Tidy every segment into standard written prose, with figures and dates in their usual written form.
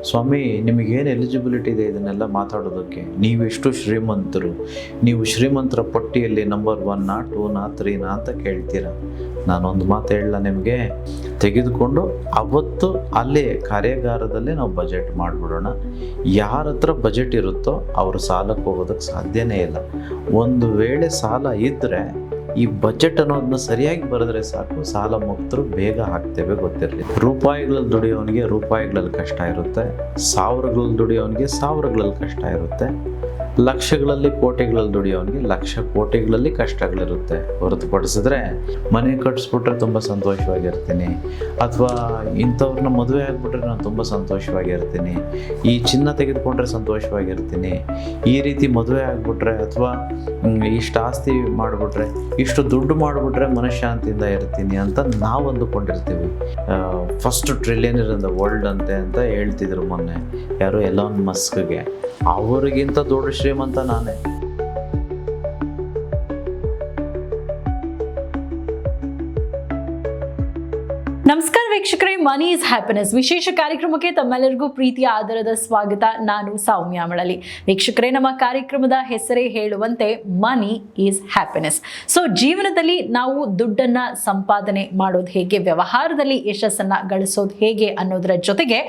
ಸ್ವಾಮಿ ನಿಮಗೇನು ಎಲಿಜಿಬಿಲಿಟಿ ಇದೆ ಇದನ್ನೆಲ್ಲ ಮಾತಾಡೋದಕ್ಕೆ, ನೀವೆಷ್ಟು ಶ್ರೀಮಂತರು, ನೀವು ಶ್ರೀಮಂತರ ಪಟ್ಟಿಯಲ್ಲಿ ನಂಬರ್ 1ನಾ 2ನಾ 3ನಾ ಅಂತ ಕೇಳ್ತೀರಾ. ನಾನೊಂದು ಮಾತು ಹೇಳಲ್ಲ ನಿಮಗೆ, ತೆಗೆದುಕೊಂಡು ಅವತ್ತು ಅಲ್ಲೇ ಕಾರ್ಯಾಗಾರದಲ್ಲೇ ನಾವು ಬಜೆಟ್ ಮಾಡಿಬಿಡೋಣ. ಯಾರ ಹತ್ರ ಬಜೆಟ್ ಇರುತ್ತೋ ಅವರು ಸಾಲಕ್ಕೆ ಹೋಗೋದಕ್ಕೆ ಸಾಧ್ಯನೇ ಇಲ್ಲ. ಒಂದು ವೇಳೆ ಸಾಲ ಇದ್ದರೆ ಈ ಬಜೆಟ್ ಅನ್ನೋದನ್ನ ಸರಿಯಾಗಿ ಬರೆದ್ರೆ ಸಾಕು, ಸಾಲ ಮುಕ್ತರು ಬೇಗ ಆಗ್ತೇವೆ. ಗೊತ್ತಿರಲಿ, ರೂಪಾಯಿಗಳಲ್ಲಿ ದುಡಿಯೋನಿಗೆ ರೂಪಾಯಿಗಳಲ್ಲಿ ಕಷ್ಟ ಇರುತ್ತೆ, ಸಾವಿರಗಳಲ್ಲಿ ದುಡಿಯೋನಿಗೆ ಸಾವಿರಗಳಲ್ಲಿ ಕಷ್ಟ ಇರುತ್ತೆ, ಲಕ್ಷಗಳಲ್ಲಿ ಕೋಟಿಗಳಲ್ಲಿ ದುಡಿಯೋನಿಗೆ ಲಕ್ಷ ಕೋಟಿಗಳಲ್ಲಿ ಕಷ್ಟಗಳಿರುತ್ತೆ. ಹೊರತುಪಡಿಸಿದ್ರೆ ಮನೆ ಕಟ್ಟಿಸ್ಬಿಟ್ರೆ ತುಂಬ ಸಂತೋಷವಾಗಿರ್ತೀನಿ, ಅಥವಾ ಇಂಥವ್ರನ್ನ ಮದುವೆ ಆಗಿಬಿಟ್ರೆ ನಾನು ತುಂಬ ಸಂತೋಷವಾಗಿರ್ತೀನಿ, ಈ ಚಿನ್ನ ತೆಗೆದುಕೊಂಡ್ರೆ ಸಂತೋಷವಾಗಿರ್ತೀನಿ, ಈ ರೀತಿ ಮದುವೆ ಆಗಿಬಿಟ್ರೆ ಅಥವಾ ಇಷ್ಟು ಆಸ್ತಿ ಮಾಡಿಬಿಟ್ರೆ, ಇಷ್ಟು ದುಡ್ಡು ಮಾಡಿಬಿಟ್ರೆ ಮನಃಶಾಂತಿಯಿಂದ ಇರ್ತೀನಿ ಅಂತ ನಾವು ಅಂದುಕೊಂಡಿರ್ತೀವಿ. ಫಸ್ಟ್ ಟ್ರಿಲಿಯನರ್ ಇನ್ ದ ವರ್ಲ್ಡ್ ಅಂತ ಹೇಳ್ತಿದ್ರು ಮೊನ್ನೆ ಯಾರು, ಎಲಾನ್ ಮಸ್ಕ್ಗೆ. ಅವರಿಗಿಂತ ದೊಡ್ಡ ಶ್ರೀಮಂತ ನಾನೇ. ನಮಸ್ಕಾರ ವೀಕ್ಷಕರೇ, ಮನಿ ಈಸ್ ಹ್ಯಾಪಿನೆಸ್ ವಿಶೇಷ ಕಾರ್ಯಕ್ರಮಕ್ಕೆ ತಮ್ಮೆಲ್ಲರಿಗೂ ಪ್ರೀತಿಯ ಆದರದ ಸ್ವಾಗತ. ನಾನು ಸೌಮ್ಯ ಮಳಲಿ. ವೀಕ್ಷಕರೇ, ನಮ್ಮ ಕಾರ್ಯಕ್ರಮದ ಹೆಸರೇ ಹೇಳುವಂತೆ ಮನಿ ಈಸ್ ಹ್ಯಾಪಿನೆಸ್. ಸೊ ಜೀವನದಲ್ಲಿ ನಾವು ದುಡ್ಡನ್ನ ಸಂಪಾದನೆ ಮಾಡೋದು ಹೇಗೆ, ವ್ಯವಹಾರದಲ್ಲಿ ಯಶಸ್ಸನ್ನ ಗಳಿಸೋದು ಹೇಗೆ ಅನ್ನೋದರ ಜೊತೆಗೆ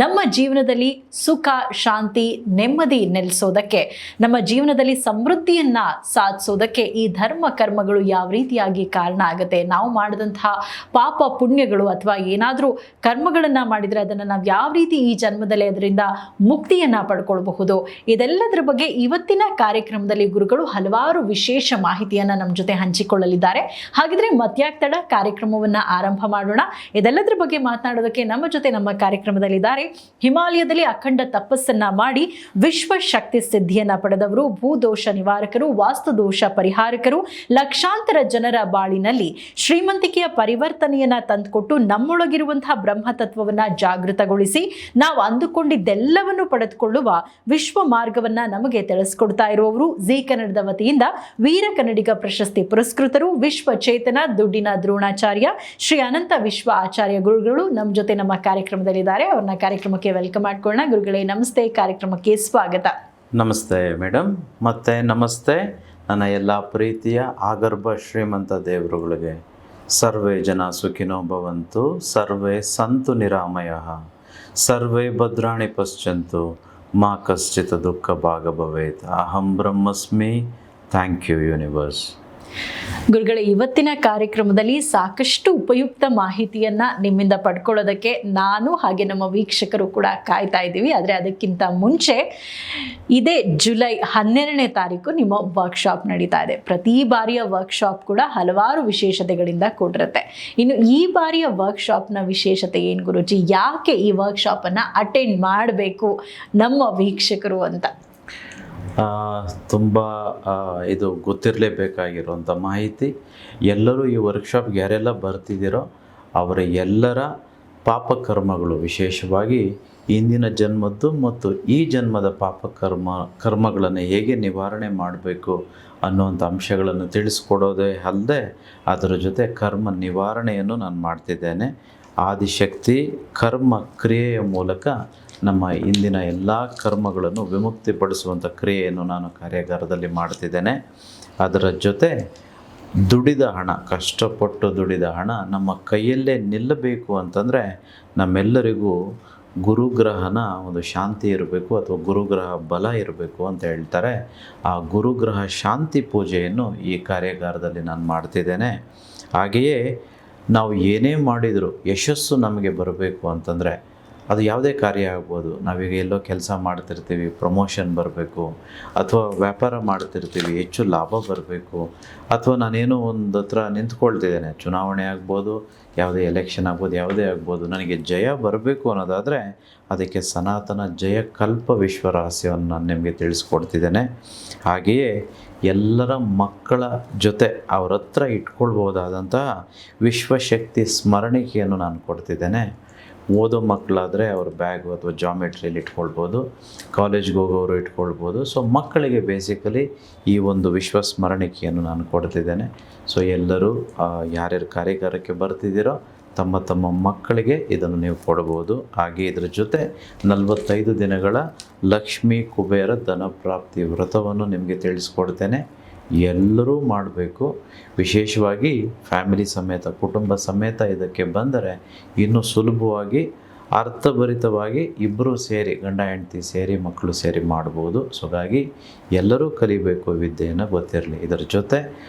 ನಮ್ಮ ಜೀವನದಲ್ಲಿ ಸುಖ, ಶಾಂತಿ, ನೆಮ್ಮದಿ ನೆಲೆಸೋದಕ್ಕೆ, ನಮ್ಮ ಜೀವನದಲ್ಲಿ ಸಮೃದ್ಧಿಯನ್ನ ಸಾಧಿಸೋದಕ್ಕೆ ಈ ಧರ್ಮ ಕರ್ಮಗಳು ಯಾವ ರೀತಿಯಾಗಿ ಕಾರಣ ಆಗುತ್ತೆ, ನಾವು ಮಾಡಿದಂತಹ ಪಾಪ ಪುಣ್ಯಗಳು ಅಥವಾ ಏನಾದರೂ ಕರ್ಮಗಳನ್ನ ಮಾಡಿದರೆ ಅದನ್ನು ನಾವು ಯಾವ ರೀತಿ ಈ ಜನ್ಮದಲ್ಲಿ ಅದರಿಂದ ಮುಕ್ತಿಯನ್ನ ಪಡ್ಕೊಳ್ಬಹುದು, ಇದೆಲ್ಲದರ ಬಗ್ಗೆ ಇವತ್ತಿನ ಕಾರ್ಯಕ್ರಮದಲ್ಲಿ ಗುರುಗಳು ಹಲವಾರು ವಿಶೇಷ ಮಾಹಿತಿಯನ್ನ ನಮ್ಮ ಜೊತೆ ಹಂಚಿಕೊಳ್ಳಲಿದ್ದಾರೆ. ಹಾಗಿದ್ರೆ ಮತ್ಯಾಕ್ ತಡ, ಕಾರ್ಯಕ್ರಮವನ್ನ ಆರಂಭ ಮಾಡೋಣ. ಇದೆಲ್ಲದರ ಬಗ್ಗೆ ಮಾತನಾಡೋದಕ್ಕೆ ನಮ್ಮ ಜೊತೆ ನಮ್ಮ ಕಾರ್ಯಕ್ರಮದಲ್ಲಿದ್ದಾರೆ ಹಿಮಾಲಯದಲ್ಲಿ ಅಖಂಡ ತಪಸ್ಸನ್ನ ಮಾಡಿ ವಿಶ್ವ ಶಕ್ತಿ ಸಿದ್ಧಿಯನ್ನ ಪಡೆದವರು, ಭೂದೋಷ ನಿವಾರಕರು, ವಾಸ್ತುದೋಷ ಪರಿಹಾರಕರು, ಲಕ್ಷಾಂತರ ಜನರ ಬಾಳಿನಲ್ಲಿ ಶ್ರೀಮಂತಿಕೆಯ ಪರಿವರ್ತನೆಯನ್ನ ತಂದುಕೊಟ್ಟು ನಮ್ಮೊಳಗಿರುವಂತಹ ಬ್ರಹ್ಮತತ್ವವನ್ನ ಜಾಗೃತಗೊಳಿಸಿ ನಾವು ಅಂದುಕೊಂಡಿದ್ದೆಲ್ಲವನ್ನು ಪಡೆದುಕೊಳ್ಳುವ ವಿಶ್ವ ಮಾರ್ಗವನ್ನ ನಮಗೆ ತಿಳಿಸ್ಕೊಡ್ತಾ ಇರುವವರು ಜಿ ಕನ್ನಡದ ವತಿಯಿಂದ ವೀರ ಕನ್ನಡಿಗ ಪ್ರಶಸ್ತಿ ಪುರಸ್ಕೃತರು, ವಿಶ್ವ ಚೇತನ ದುಡ್ಡಿನ ದ್ರೋಣಾಚಾರ್ಯ ಶ್ರೀ ಅನಂತ ವಿಶ್ವ ಆಚಾರ್ಯ ಗುರುಗಳು ನಮ್ಮ ಜೊತೆ ನಮ್ಮ ಕಾರ್ಯಕ್ರಮದಲ್ಲಿದ್ದಾರೆ. ಅವ್ರನ್ನ ಕಾರ್ಯಕ್ರಮಕ್ಕೆ ವೆಲ್ಕಮ್ ಮಾಡ್ಕೊಳ್ಳೋಣ. ಗುರುಗಳೇ ನಮಸ್ತೆ, ಕಾರ್ಯಕ್ರಮಕ್ಕೆ ಸ್ವಾಗತ. ನಮಸ್ತೆ ಮೇಡಮ್, ಮತ್ತೆ ನಮಸ್ತೆ ನನ್ನ ಎಲ್ಲ ಪ್ರೀತಿಯ ಆಗರ್ಭ ಶ್ರೀಮಂತ ದೇವರುಗಳಿಗೆ. ಸರ್ವೇ ಜನ ಸುಖಿನೋ ಭವಂತು, ಸರ್ವೇ ಸಂತು ನಿರಾಮಯಃ, ಸರ್ವೇ ಭದ್ರಾಣಿ ಪಶ್ಯಂತು, ಮಾ ಕಶ್ಚಿತ್ ದುಃಖ ಭಾಗ ಭವೇತ್. ಅಹಂ ಬ್ರಹ್ಮಸ್ಮಿ. Thank you universe. ಗುರುಗಳೇ, ಇವತ್ತಿನ ಕಾರ್ಯಕ್ರಮದಲ್ಲಿ ಸಾಕಷ್ಟು ಉಪಯುಕ್ತ ಮಾಹಿತಿಯನ್ನ ನಿಮ್ಮಿಂದ ಪಡ್ಕೊಳ್ಳೋದಕ್ಕೆ ನಾನು ಹಾಗೆ ನಮ್ಮ ವೀಕ್ಷಕರು ಕೂಡ ಕಾಯ್ತಾ ಇದ್ದೀವಿ. ಆದರೆ ಅದಕ್ಕಿಂತ ಮುಂಚೆ ಇದೇ ಜುಲೈ 12ನೇ ತಾರೀಕು ನಿಮ್ಮ ವರ್ಕ್ಶಾಪ್ ನಡೀತಾ ಇದೆ. ಪ್ರತಿ ಬಾರಿಯ ವರ್ಕ್ಶಾಪ್ ಕೂಡ ಹಲವಾರು ವಿಶೇಷತೆಗಳಿಂದ ಕೂಡಿರುತ್ತೆ. ಇನ್ನು ಈ ಬಾರಿಯ ವರ್ಕ್ಶಾಪ್ನ ವಿಶೇಷತೆ ಏನು ಗುರುಜಿ? ಯಾಕೆ ಈ ವರ್ಕ್ಶಾಪನ್ನು ಅಟೆಂಡ್ ಮಾಡಬೇಕು ನಮ್ಮ ವೀಕ್ಷಕರು ಅಂತ? ತುಂಬ ಇದು ಗೊತ್ತಿರಲೇಬೇಕಾಗಿರುವಂಥ ಮಾಹಿತಿ. ಎಲ್ಲರೂ ಈ ವರ್ಕ್ಶಾಪ್ಗೆ ಯಾರೆಲ್ಲ ಬರ್ತಿದ್ದೀರೋ ಅವರ ಎಲ್ಲರ ಪಾಪಕರ್ಮಗಳು, ವಿಶೇಷವಾಗಿ ಇಂದಿನ ಜನ್ಮದ್ದು ಮತ್ತು ಈ ಜನ್ಮದ ಕರ್ಮಗಳನ್ನು ಹೇಗೆ ನಿವಾರಣೆ ಮಾಡಬೇಕು ಅನ್ನುವಂಥ ಅಂಶಗಳನ್ನು ತಿಳಿಸ್ಕೊಡೋದೇ ಅಲ್ಲದೆ ಅದರ ಜೊತೆ ಕರ್ಮ ನಿವಾರಣೆಯನ್ನು ನಾನು ಮಾಡ್ತಿದ್ದೇನೆ. ಆದಿಶಕ್ತಿ ಕರ್ಮ ಕ್ರಿಯೆಯ ಮೂಲಕ ನಮ್ಮ ಇಂದಿನ ಎಲ್ಲ ಕರ್ಮಗಳನ್ನು ವಿಮುಕ್ತಿಪಡಿಸುವಂಥ ಕ್ರಿಯೆಯನ್ನು ನಾನು ಕಾರ್ಯಾಗಾರದಲ್ಲಿ ಮಾಡ್ತಿದ್ದೇನೆ. ಅದರ ಜೊತೆ ದುಡಿದ ಹಣ, ಕಷ್ಟಪಟ್ಟು ದುಡಿದ ಹಣ ನಮ್ಮ ಕೈಯಲ್ಲೇ ನಿಲ್ಲಬೇಕು ಅಂತಂದರೆ ನಮ್ಮೆಲ್ಲರಿಗೂ ಗುರುಗ್ರಹನ ಒಂದು ಶಾಂತಿ ಇರಬೇಕು ಅಥವಾ ಗುರುಗ್ರಹ ಬಲ ಇರಬೇಕು ಅಂತ ಹೇಳ್ತಾರೆ. ಆ ಗುರುಗ್ರಹ ಶಾಂತಿ ಪೂಜೆಯನ್ನು ಈ ಕಾರ್ಯಾಗಾರದಲ್ಲಿ ನಾನು ಮಾಡ್ತಿದ್ದೇನೆ. ಹಾಗೆಯೇ ನಾವು ಏನೇ ಮಾಡಿದರೂ ಯಶಸ್ಸು ನಮಗೆ ಬರಬೇಕು ಅಂತಂದರೆ ಅದು ಯಾವುದೇ ಕಾರ್ಯ ಆಗ್ಬೋದು. ನಾವೀಗ ಎಲ್ಲೋ ಕೆಲಸ ಮಾಡ್ತಿರ್ತೀವಿ, ಪ್ರಮೋಷನ್ ಬರಬೇಕು, ಅಥವಾ ವ್ಯಾಪಾರ ಮಾಡ್ತಿರ್ತೀವಿ, ಹೆಚ್ಚು ಲಾಭ ಬರಬೇಕು, ಅಥವಾ ನಾನೇನೋ ಒಂದು ಹತ್ರ ನಿಂತ್ಕೊಳ್ತಿದ್ದೇನೆ, ಚುನಾವಣೆ ಆಗ್ಬೋದು, ಯಾವುದೇ ಎಲೆಕ್ಷನ್ ಆಗ್ಬೋದು, ಯಾವುದೇ ಆಗ್ಬೋದು, ನನಗೆ ಜಯ ಬರಬೇಕು ಅನ್ನೋದಾದರೆ ಅದಕ್ಕೆ ಸನಾತನ ಜಯ ಕಲ್ಪ ವಿಶ್ವ ರಹಸ್ಯವನ್ನು ನಾನು ನಿಮಗೆ ತಿಳಿಸ್ಕೊಡ್ತಿದ್ದೇನೆ. ಹಾಗೆಯೇ ಎಲ್ಲರ ಮಕ್ಕಳ ಜೊತೆ ಅವ್ರ ಹತ್ರ ಇಟ್ಕೊಳ್ಬೋದಾದಂತಹ ವಿಶ್ವಶಕ್ತಿ ಸ್ಮರಣಿಕೆಯನ್ನು ನಾನು ಕೊಡ್ತಿದ್ದೇನೆ. ಓದೋ ಮಕ್ಕಳಾದರೆ ಅವ್ರ ಬ್ಯಾಗು ಅಥವಾ ಜಾಮೆಟ್ರಿಯಲ್ಲಿ ಇಟ್ಕೊಳ್ಬೋದು, ಕಾಲೇಜ್ಗೆ ಹೋಗೋರು ಇಟ್ಕೊಳ್ಬೋದು. ಸೊ ಮಕ್ಕಳಿಗೆ ಬೇಸಿಕಲಿ ಈ ಒಂದು ವಿಶ್ವ ಸ್ಮರಣಿಕೆಯನ್ನು ನಾನು ಕೊಡ್ತಿದ್ದೇನೆ. ಸೊ ಎಲ್ಲರೂ ಯಾರ್ಯಾರು ಕಾರ್ಯಾಗಾರಕ್ಕೆ ಬರ್ತಿದ್ದೀರೋ ತಮ್ಮ ತಮ್ಮ ಮಕ್ಕಳಿಗೆ ಇದನ್ನು ನೀವು ಕೊಡ್ಬೋದು. ಹಾಗೆ ಇದರ ಜೊತೆ 45 ದಿನಗಳ ಲಕ್ಷ್ಮೀ ಕುಬೇರ ಧನಪ್ರಾಪ್ತಿ ವ್ರತವನ್ನು ನಿಮಗೆ ತಿಳಿಸ್ಕೊಡ್ತೇನೆ. ಎಲ್ಲರೂ ಮಾಡಬೇಕು. ವಿಶೇಷವಾಗಿ ಫ್ಯಾಮಿಲಿ ಸಮೇತ, ಕುಟುಂಬ ಸಮೇತ ಇದಕ್ಕೆ ಬಂದರೆ ಇನ್ನೂ ಸುಲಭವಾಗಿ, ಅರ್ಥಭರಿತವಾಗಿ ಇಬ್ಬರೂ ಸೇರಿ, ಗಂಡ ಹೆಂಡತಿ ಸೇರಿ, ಮಕ್ಕಳು ಸೇರಿ ಮಾಡ್ಬೋದು. ಸೊ ಹಾಗಾಗಿ ಎಲ್ಲರೂ ಕಲಿಬೇಕು ವಿದ್ಯೆಯನ್ನು, ಗೊತ್ತಿರಲಿ. ಇದರ ಜೊತೆ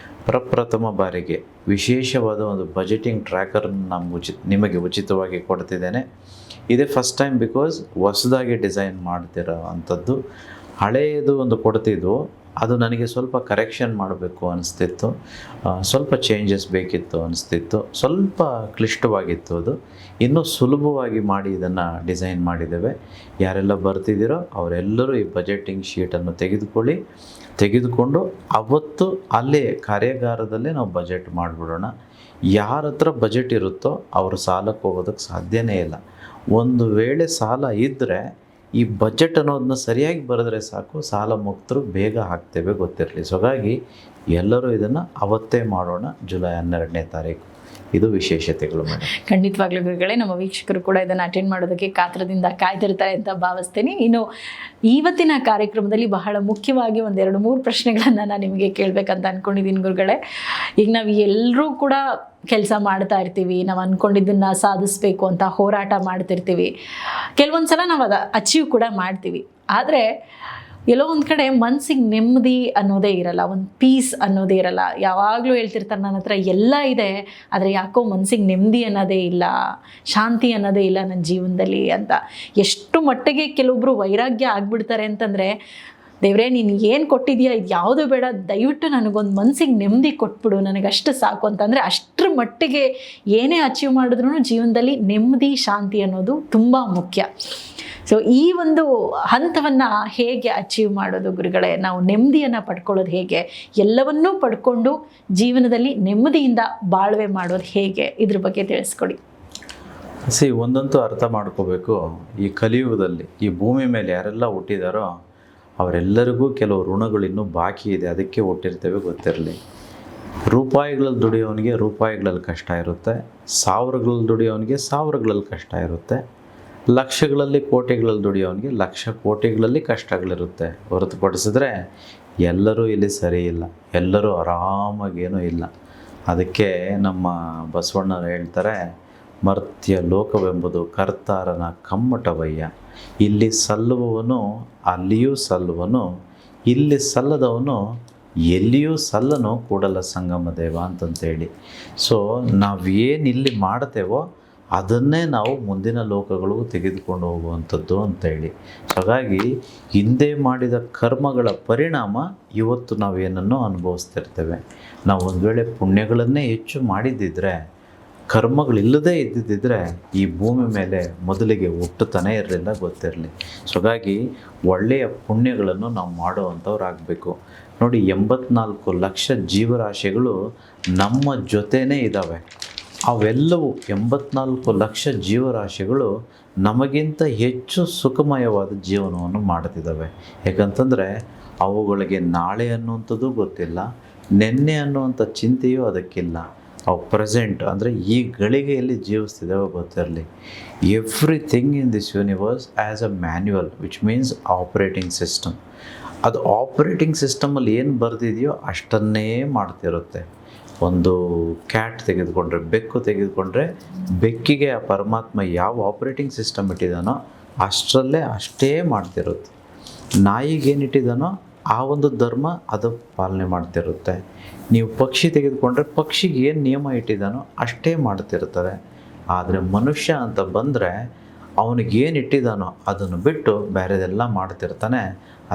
ಪ್ರಪ್ರಥಮ ಬಾರಿಗೆ ವಿಶೇಷವಾದ ಒಂದು ಬಜೆಟಿಂಗ್ ಟ್ರ್ಯಾಕರನ್ನು ನಾನು ನಿಮಗೆ ಉಚಿತವಾಗಿ ಕೊಡ್ತಿದ್ದೇನೆ. ಇದೇ ಫಸ್ಟ್ ಟೈಮ್, ಬಿಕಾಸ್ ಹೊಸದಾಗಿ ಡಿಸೈನ್ ಮಾಡ್ತಿರೋ ಅಂಥದ್ದು. ಹಳೆಯದು ಒಂದು ಕೊಡ್ತಿದ್ವು, ಅದು ನನಗೆ ಸ್ವಲ್ಪ ಕರೆಕ್ಷನ್ ಮಾಡಬೇಕು ಅನಿಸ್ತಿತ್ತು, ಸ್ವಲ್ಪ ಚೇಂಜಸ್ ಬೇಕಿತ್ತು ಅನಿಸ್ತಿತ್ತು, ಸ್ವಲ್ಪ ಕ್ಲಿಷ್ಟವಾಗಿತ್ತು. ಅದು ಇನ್ನೂ ಸುಲಭವಾಗಿ ಮಾಡಿ ಇದನ್ನು ಡಿಸೈನ್ ಮಾಡಿದ್ದೇವೆ. ಯಾರೆಲ್ಲ ಬರ್ತಿದ್ದೀರೋ ಅವರೆಲ್ಲರೂ ಈ ಬಜೆಟಿಂಗ್ ಶೀಟನ್ನು ತೆಗೆದುಕೊಂಡು ಅವತ್ತು ಅಲ್ಲೇ ಕಾರ್ಯಾಗಾರದಲ್ಲೇ ನಾವು ಬಜೆಟ್ ಮಾಡಿಬಿಡೋಣ. ಯಾರ ಹತ್ರ ಬಜೆಟ್ ಇರುತ್ತೋ ಅವರು ಸಾಲಕ್ಕೆ ಹೋಗೋದಕ್ಕೆ ಸಾಧ್ಯನೇ ಇಲ್ಲ. ಒಂದು ವೇಳೆ ಸಾಲ ಇದ್ದರೆ ಈ ಬಜೆಟ್ ಅನ್ನೋದನ್ನ ಸರಿಯಾಗಿ ಬರೆದ್ರೆ ಸಾಕು, ಸಾಲ ಮುಕ್ತರು ಬೇಗ ಆಗ್ತೇವೆ, ಗೊತ್ತಿರಲಿ. ಸೊ ಹಾಗಾಗಿ ಎಲ್ಲರೂ ಇದನ್ನು ಅವತ್ತೇ ಮಾಡೋಣ, ಜುಲೈ 12ನೇ ತಾರೀಕು. ಇದು ವಿಶೇಷತೆಗಳು ಮೇಡಮ್. ಖಂಡಿತವಾಗ್ಲೂ ಗುರುಗಳೇ, ನಮ್ಮ ವೀಕ್ಷಕರು ಕೂಡ ಇದನ್ನು ಅಟೆಂಡ್ ಮಾಡೋದಕ್ಕೆ ಕಾತರದಿಂದ ಕಾಯ್ತಿರ್ತಾರೆ ಅಂತ ಭಾವಿಸ್ತೇನೆ. ಇನ್ನು ಇವತ್ತಿನ ಕಾರ್ಯಕ್ರಮದಲ್ಲಿ ಬಹಳ ಮುಖ್ಯವಾಗಿ 1-2-3 ಪ್ರಶ್ನೆಗಳನ್ನು ನಾನು ನಿಮಗೆ ಕೇಳಬೇಕಂತ ಅಂದ್ಕೊಂಡಿದ್ದೀನಿ ಗುರುಗಳೇ. ಈಗ ನಾವು ಎಲ್ಲರೂ ಕೂಡ ಕೆಲಸ ಮಾಡ್ತಾ ಇರ್ತೀವಿ, ನಾವು ಅಂದ್ಕೊಂಡಿದ್ದನ್ನು ಸಾಧಿಸಬೇಕು ಅಂತ ಹೋರಾಟ ಮಾಡ್ತಿರ್ತೀವಿ. ಕೆಲವೊಂದು ಸಲ ನಾವು ಅದು ಅಚೀವ್ ಕೂಡ ಮಾಡ್ತೀವಿ. ಆದರೆ ಎಲ್ಲೋ ಒಂದು ಕಡೆ ಮನಸ್ಸಿಗೆ ನೆಮ್ಮದಿ ಅನ್ನೋದೇ ಇರಲ್ಲ, ಒಂದು ಪೀಸ್ ಅನ್ನೋದೇ ಇರಲ್ಲ. ಯಾವಾಗಲೂ ಹೇಳ್ತಿರ್ತಾರೆ, ನನ್ನ ಹತ್ರ ಎಲ್ಲ ಇದೆ ಆದರೆ ಯಾಕೋ ಮನಸ್ಸಿಗೆ ನೆಮ್ಮದಿ ಅನ್ನೋದೇ ಇಲ್ಲ, ಶಾಂತಿ ಅನ್ನೋದೇ ಇಲ್ಲ ನನ್ನ ಜೀವನದಲ್ಲಿ ಅಂತ. ಎಷ್ಟು ಮಟ್ಟಿಗೆ ಕೆಲವೊಬ್ಬರು ವೈರಾಗ್ಯ ಆಗಿಬಿಡ್ತಾರೆ ಅಂತಂದರೆ, ದೇವರೇ ನೀನು ಏನು ಕೊಟ್ಟಿದೆಯಾ ಇದು ಯಾವುದೂ ಬೇಡ, ದಯವಿಟ್ಟು ನನಗೊಂದು ಮನಸ್ಸಿಗೆ ನೆಮ್ಮದಿ ಕೊಟ್ಬಿಡು, ನನಗಷ್ಟು ಸಾಕು ಅಂತಂದರೆ ಅಷ್ಟರ ಮಟ್ಟಿಗೆ ಏನೇ ಅಚೀವ್ ಮಾಡಿದ್ರೂ ಜೀವನದಲ್ಲಿ ನೆಮ್ಮದಿ, ಶಾಂತಿ ಅನ್ನೋದು ತುಂಬ ಮುಖ್ಯ. ಸೊ ಈ ಒಂದು ಹಂತವನ್ನು ಹೇಗೆ ಅಚೀವ್ ಮಾಡೋದು ಗುರುಗಳೇ? ನಾವು ನೆಮ್ಮದಿಯನ್ನು ಪಡ್ಕೊಳ್ಳೋದು ಹೇಗೆ? ಎಲ್ಲವನ್ನೂ ಪಡ್ಕೊಂಡು ಜೀವನದಲ್ಲಿ ನೆಮ್ಮದಿಯಿಂದ ಬಾಳ್ವೆ ಮಾಡೋದು ಹೇಗೆ? ಇದ್ರ ಬಗ್ಗೆ ತಿಳಿಸ್ಕೊಡಿ. ಒಂದಂತೂ ಅರ್ಥ ಮಾಡ್ಕೋಬೇಕು, ಈ ಕಲಿಯುಗದಲ್ಲಿ ಈ ಭೂಮಿ ಮೇಲೆ ಯಾರೆಲ್ಲ ಹುಟ್ಟಿದಾರೋ ಅವರೆಲ್ಲರಿಗೂ ಕೆಲವು ಋಣಗಳು ಇನ್ನೂ ಬಾಕಿ ಇದೆ, ಅದಕ್ಕೆ ಹುಟ್ಟಿರ್ತೇವೆ, ಗೊತ್ತಿರಲಿ. ರೂಪಾಯಿಗಳಲ್ಲಿ ದುಡಿಯೋನಿಗೆ ರೂಪಾಯಿಗಳಲ್ಲಿ ಕಷ್ಟ ಇರುತ್ತೆ, ಸಾವಿರಗಳಲ್ಲಿ ದುಡಿಯೋನಿಗೆ ಸಾವಿರಗಳಲ್ಲಿ ಕಷ್ಟ ಇರುತ್ತೆ, ಲಕ್ಷಗಳಲ್ಲಿ ಕೋಟಿಗಳಲ್ಲಿ ದುಡಿಯೋನಿಗೆ ಲಕ್ಷ ಕೋಟಿಗಳಲ್ಲಿ ಕಷ್ಟಗಳಿರುತ್ತೆ. ಹೊರತುಪಡಿಸಿದ್ರೆ ಎಲ್ಲರೂ ಇಲ್ಲಿ ಸರಿ ಇಲ್ಲ, ಎಲ್ಲರೂ ಆರಾಮಾಗೇನೂ ಇಲ್ಲ. ಅದಕ್ಕೆ ನಮ್ಮ ಬಸವಣ್ಣರು ಹೇಳ್ತಾರೆ, ಮರ್ತ್ಯ ಲೋಕವೆಂಬುದು ಕರ್ತಾರನ ಕಮ್ಮಟವಯ್ಯ, ಇಲ್ಲಿ ಸಲ್ಲುವವನು ಅಲ್ಲಿಯೂ ಸಲ್ಲುವನು, ಇಲ್ಲಿ ಸಲ್ಲದವನು ಎಲ್ಲಿಯೂ ಸಲ್ಲನು ಕೂಡಲ ಸಂಗಮ ದೇವ ಅಂತಂತೇಳಿ. ಸೊ ನಾವೇನು ಇಲ್ಲಿ ಮಾಡ್ತೇವೋ ಅದನ್ನೇ ನಾವು ಮುಂದಿನ ಲೋಕಗಳು ತೆಗೆದುಕೊಂಡು ಹೋಗುವಂಥದ್ದು ಅಂತೇಳಿ. ಹಾಗಾಗಿ ಹಿಂದೆ ಮಾಡಿದ ಕರ್ಮಗಳ ಪರಿಣಾಮ ಇವತ್ತು ನಾವೇನನ್ನು ಅನುಭವಿಸ್ತಿರ್ತೇವೆ. ನಾವು ಒಂದು ವೇಳೆ ಪುಣ್ಯಗಳನ್ನೇ ಹೆಚ್ಚು ಮಾಡಿದ್ದಿದ್ರೆ, ಕರ್ಮಗಳಿಲ್ಲದೇ ಇದ್ದಿದ್ದರೆ ಈ ಭೂಮಿ ಮೇಲೆ ಮೊದಲಿಗೆ ಹುಟ್ಟುತ್ತಾನೆ ಇರಲಿಲ್ಲ, ಗೊತ್ತಿರಲಿ. ಸೊ ಹಾಗಾಗಿ ಒಳ್ಳೆಯ ಪುಣ್ಯಗಳನ್ನು ನಾವು ಮಾಡುವಂಥವ್ರಾಗಬೇಕು. ನೋಡಿ, 84 ಲಕ್ಷ ಜೀವರಾಶಿಗಳು ನಮ್ಮ ಜೊತೆನೇ ಇದ್ದಾವೆ. ಅವೆಲ್ಲವೂ 84 ಲಕ್ಷ ಜೀವರಾಶಿಗಳು ನಮಗಿಂತ ಹೆಚ್ಚು ಸುಖಮಯವಾದ ಜೀವನವನ್ನು ಮಾಡ್ತಿದ್ದಾವೆ. ಯಾಕಂತಂದರೆ ಅವುಗಳಿಗೆ ನಾಳೆ ಅನ್ನುವಂಥದ್ದು ಗೊತ್ತಿಲ್ಲ, ನೆನ್ನೆ ಅನ್ನುವಂಥ ಚಿಂತೆಯೂ ಅದಕ್ಕಿಲ್ಲ. ಅವು ಪ್ರೆಸೆಂಟ್ ಅಂದರೆ ಈ ಗಳಿಗೆಯಲ್ಲಿ ಜೀವಿಸ್ತಿದ್ದಾವೆ, ಗೊತ್ತಿರಲಿ. Everything in this universe as a manual, which means operating system. ಅದು ಆಪ್ರೇಟಿಂಗ್ ಸಿಸ್ಟಮಲ್ಲಿ ಏನು ಬರೆದಿದೆಯೋ ಅಷ್ಟನ್ನೇ ಮಾಡ್ತಿರುತ್ತೆ. ಒಂದು ಕ್ಯಾಟ್ ತೆಗೆದುಕೊಂಡ್ರೆ, ಬೆಕ್ಕು ತೆಗೆದುಕೊಂಡ್ರೆ, ಬೆಕ್ಕಿಗೆ ಆ ಪರಮಾತ್ಮ ಯಾವ ಆಪ್ರೇಟಿಂಗ್ ಸಿಸ್ಟಮ್ ಇಟ್ಟಿದ್ದಾನೋ ಅಷ್ಟರಲ್ಲೇ ಅಷ್ಟೇ ಮಾಡ್ತಿರುತ್ತೆ. ನಾಯಿಗೇನಿಟ್ಟಿದ್ದಾನೋ ಆ ಒಂದು ಧರ್ಮ ಅದು ಪಾಲನೆ ಮಾಡ್ತಿರುತ್ತೆ. ನೀವು ಪಕ್ಷಿ ತೆಗೆದುಕೊಂಡ್ರೆ ಪಕ್ಷಿಗೆ ಏನು ನಿಯಮ ಇಟ್ಟಿದ್ದಾನೋ ಅಷ್ಟೇ ಮಾಡ್ತಿರ್ತಾರೆ. ಆದರೆ ಮನುಷ್ಯ ಅಂತ ಬಂದರೆ ಅವನಿಗೇನು ಇಟ್ಟಿದ್ದಾನೋ ಅದನ್ನು ಬಿಟ್ಟು ಬೇರೆದೆಲ್ಲ ಮಾಡ್ತಿರ್ತಾನೆ.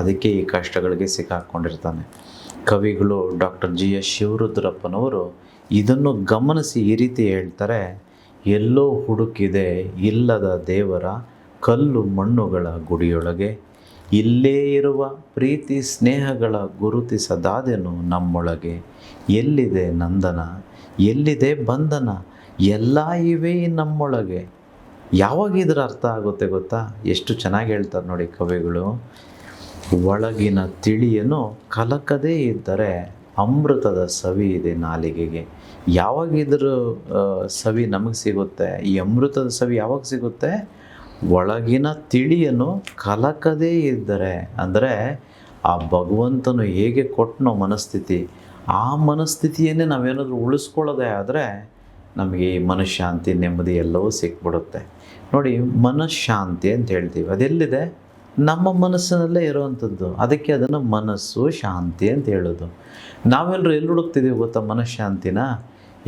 ಅದಕ್ಕೆ ಈ ಕಷ್ಟಗಳಿಗೆ ಸಿಕ್ಕಾಕ್ಕೊಂಡಿರ್ತಾನೆ. ಕವಿಗಳು ಡಾಕ್ಟರ್ GS ಶಿವರುದ್ರಪ್ಪನವರು ಇದನ್ನು ಗಮನಿಸಿ ಈ ರೀತಿ ಹೇಳ್ತಾರೆ, ಎಲ್ಲೋ ಹುಡುಕಿದೆ ಇಲ್ಲದ ದೇವರ ಕಲ್ಲು ಮಣ್ಣುಗಳ ಗುಡಿಯೊಳಗೆ, ಇಲ್ಲೇ ಇರುವ ಪ್ರೀತಿ ಸ್ನೇಹಗಳ ಗುರುತಿಸದಾದೆನು ನಮ್ಮೊಳಗೆ, ಎಲ್ಲಿದೆ ನಂದನ ಎಲ್ಲಿದೆ ಬಂಧನ ಎಲ್ಲ ಇವೆ ನಮ್ಮೊಳಗೆ. ಯಾವಾಗ ಇದರ ಅರ್ಥ ಆಗುತ್ತೆ ಗೊತ್ತಾ? ಎಷ್ಟು ಚೆನ್ನಾಗಿ ಹೇಳ್ತಾರೆ ನೋಡಿ ಕವಿಗಳು. ಒಳಗಿನ ತಿಳಿಯನು ಕಲಕದೇ ಇದ್ದರೆ ಅಮೃತದ ಸವಿ ಇದೆ ನಾಲಿಗೆಗೆ. ಯಾವಾಗ ಇದ್ರ ಸವಿ ನಮಗೆ ಸಿಗುತ್ತೆ, ಈ ಅಮೃತದ ಸವಿ ಯಾವಾಗ ಸಿಗುತ್ತೆ? ಒಳಗಿನ ತಿಳಿಯನ್ನು ಕಲಕದೇ ಇದ್ದರೆ, ಅಂದರೆ ಆ ಭಗವಂತನು ಹೇಗೆ ಕೊಟ್ಟನೋ ಮನಸ್ಥಿತಿ, ಆ ಮನಸ್ಥಿತಿಯನ್ನೇ ನಾವೇನಾದರೂ ಉಳಿಸ್ಕೊಳ್ಳೋದೇ ಆದರೆ ನಮಗೆ ಈ ಮನಃಶಾಂತಿ, ನೆಮ್ಮದಿ ಎಲ್ಲವೂ ಸಿಕ್ಬಿಡುತ್ತೆ. ನೋಡಿ, ಮನಃಶಾಂತಿ ಅಂತ ಹೇಳ್ತೀವಿ, ಅದೆಲ್ಲಿದೆ? ನಮ್ಮ ಮನಸ್ಸಿನಲ್ಲೇ ಇರುವಂಥದ್ದು. ಅದಕ್ಕೆ ಅದನ್ನು ಮನಸ್ಸು ಶಾಂತಿ ಅಂತ ಹೇಳೋದು. ನಾವೆಲ್ಲರೂ ಎಲ್ಲಿ ಹುಡುಕ್ತಿದ್ದೀವಿ ಗೊತ್ತಾ ಮನಃಶಾಂತಿನ?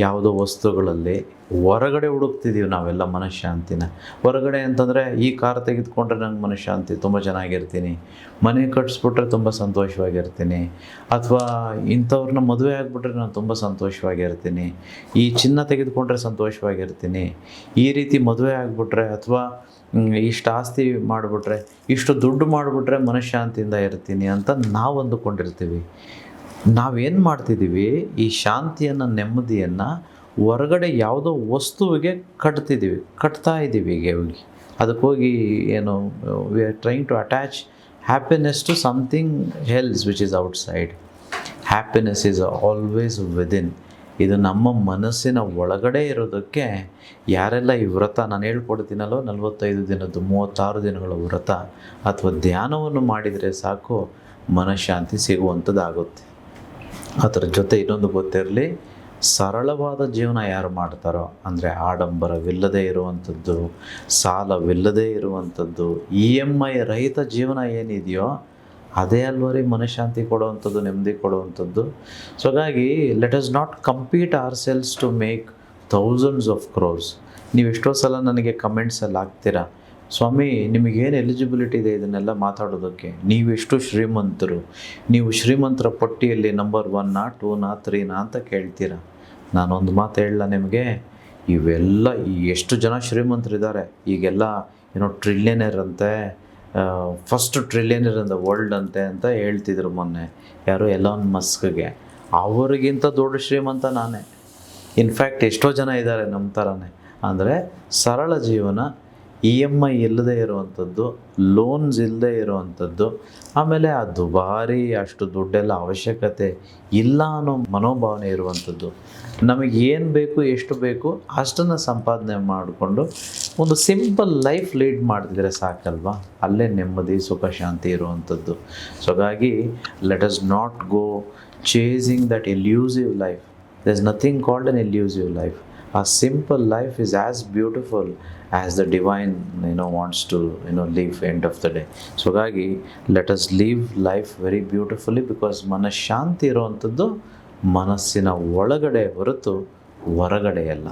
ಯಾವುದೋ ವಸ್ತುಗಳಲ್ಲಿ ಹೊರಗಡೆ ಹುಡುಕ್ತಿದ್ದೀವಿ ನಾವೆಲ್ಲ ಮನಃಶಾಂತಿನ. ಹೊರಗಡೆ ಅಂತಂದರೆ, ಈ ಕಾರ್ ತೆಗೆದುಕೊಂಡ್ರೆ ನಂಗೆ ಮನಃಶಾಂತಿ, ತುಂಬ ಚೆನ್ನಾಗಿರ್ತೀನಿ, ಮನೆ ಕಟ್ಸ್ಬಿಟ್ರೆ ತುಂಬ ಸಂತೋಷವಾಗಿರ್ತೀನಿ, ಅಥವಾ ಇಂಥವ್ರನ್ನ ಮದುವೆ ಆಗಿಬಿಟ್ರೆ ನಾನು ತುಂಬ ಸಂತೋಷವಾಗಿರ್ತೀನಿ, ಈ ಚಿನ್ನ ತೆಗೆದುಕೊಂಡ್ರೆ ಸಂತೋಷವಾಗಿರ್ತೀನಿ, ಈ ರೀತಿ ಮದುವೆ ಆಗಿಬಿಟ್ರೆ ಅಥವಾ ಇಷ್ಟು ಆಸ್ತಿ ಮಾಡಿಬಿಟ್ರೆ, ಇಷ್ಟು ದುಡ್ಡು ಮಾಡಿಬಿಟ್ರೆ ಮನಃಶಾಂತಿಯಿಂದ ಇರ್ತೀನಿ ಅಂತ ನಾವು ಅಂದುಕೊಂಡಿರ್ತೀವಿ. ನಾವೇನು ಮಾಡ್ತಿದ್ದೀವಿ? ಈ ಶಾಂತಿಯನ್ನು, ನೆಮ್ಮದಿಯನ್ನು ಹೊರಗಡೆ ಯಾವುದೋ ವಸ್ತುವಿಗೆ ಕಟ್ತಾ ಇದ್ದೀವಿ. ಈಗ ಹೋಗಿ ಅದಕ್ಕೆ ಹೋಗಿ ಏನು, we are trying to attach happiness to something else which is outside. Happiness is always within. ಇದು ನಮ್ಮ ಮನಸ್ಸಿನ ಒಳಗಡೆ ಇರೋದಕ್ಕೆ ಯಾರೆಲ್ಲ ಈ ವ್ರತ ನಾನು ಹೇಳ್ಕೊಡ್ತೀನಲ್ಲೋ, 45 ದಿನದ್ದು 36 ದಿನಗಳ ವ್ರತ ಅಥವಾ ಧ್ಯಾನವನ್ನು ಮಾಡಿದರೆ ಸಾಕು ಮನಃಶಾಂತಿ ಸಿಗುವಂಥದ್ದಾಗುತ್ತೆ. ಅದರ ಜೊತೆ ಇನ್ನೊಂದು ಗೊತ್ತಿರಲಿ, ಸರಳವಾದ ಜೀವನ ಯಾರು ಮಾಡ್ತಾರೋ, ಅಂದರೆ ಆಡಂಬರವಿಲ್ಲದೆ ಇರುವಂಥದ್ದು, ಸಾಲವಿಲ್ಲದೆ ಇರುವಂಥದ್ದು, EMI ರಹಿತ ಜೀವನ ಏನಿದೆಯೋ ಅದೇ ಅಲ್ವರಿ ಮನಃಶಾಂತಿ ಕೊಡುವಂಥದ್ದು, ನೆಮ್ಮದಿ ಕೊಡುವಂಥದ್ದು. ಸೊ ಹಾಗಾಗಿ let us not compete ourselves to make thousands of crores. ನೀವು ಎಷ್ಟೋ ಸಲ ನನಗೆ ಕಮೆಂಟ್ಸಲ್ಲಿ ಹಾಕ್ತೀರಾ, ಸ್ವಾಮಿ ನಿಮಗೇನು ಎಲಿಜಿಬಿಲಿಟಿ ಇದೆ ಇದನ್ನೆಲ್ಲ ಮಾತಾಡೋದಕ್ಕೆ, ನೀವೆಷ್ಟು ಶ್ರೀಮಂತರು, ನೀವು ಶ್ರೀಮಂತರ ಪಟ್ಟಿಯಲ್ಲಿ ನಂಬರ್ 1ನಾ 2ನಾ 3ನಾ ಅಂತ ಕೇಳ್ತೀರಾ. ನಾನೊಂದು ಮಾತು ಹೇಳಲ್ಲ ನಿಮಗೆ, ಇವೆಲ್ಲ ಎಷ್ಟು ಜನ ಶ್ರೀಮಂತರಿದ್ದಾರೆ ಈಗೆಲ್ಲ, ಏನೋ ಟ್ರಿಲಿಯನರ್ ಅಂತೆ, ಫಸ್ಟ್ ಟ್ರಿಲಿಯನರ್ ಇನ್ ದ ವರ್ಲ್ಡ್ ಅಂತ ಹೇಳ್ತಿದ್ರು ಮೊನ್ನೆ ಯಾರೋ ಎಲಾನ್ ಮಸ್ಕ್ಗೆ. ಅವರಿಗಿಂತ ದೊಡ್ಡ ಶ್ರೀಮಂತ ನಾನೇ. ಇನ್ಫ್ಯಾಕ್ಟ್ ಎಷ್ಟೋ ಜನ ಇದ್ದಾರೆ ನಮ್ಮ ಥರನೇ. ಅಂದರೆ ಸರಳ ಜೀವನ, EMI ಇಲ್ಲದೆ ಇರುವಂಥದ್ದು, ಲೋನ್ಸ್ ಇಲ್ಲದೆ ಇರುವಂಥದ್ದು, ಆಮೇಲೆ ಆ ದುಬಾರಿ ಅಷ್ಟು ದುಡ್ಡೆಲ್ಲ ಅವಶ್ಯಕತೆ ಇಲ್ಲ ಅನ್ನೋ ಮನೋಭಾವನೆ ಇರುವಂಥದ್ದು. ನಮಗೆ ಏನು ಬೇಕು, ಎಷ್ಟು ಬೇಕು ಅಷ್ಟನ್ನು ಸಂಪಾದನೆ ಮಾಡಿಕೊಂಡು ಒಂದು ಸಿಂಪಲ್ ಲೈಫ್ ಲೀಡ್ ಮಾಡ್ತಿದ್ರೆ ಸಾಕಲ್ವಾ? ಅಲ್ಲೇ ನೆಮ್ಮದಿ, ಸುಖ, ಶಾಂತಿ ಇರುವಂಥದ್ದು. ಸೊ ಹಾಗಾಗಿ let us not go chasing that elusive life. There is nothing called an elusive life. A simple life is as beautiful as the divine wants to live end of the day. So ಹಾಗಾಗಿ let us live life very beautifully, because ಮನಃಶಾಂತಿ ಇರುವಂಥದ್ದು ಮನಸ್ಸಿನ ಒಳಗಡೆ ಹೊರತು ಹೊರಗಡೆ ಅಲ್ಲ.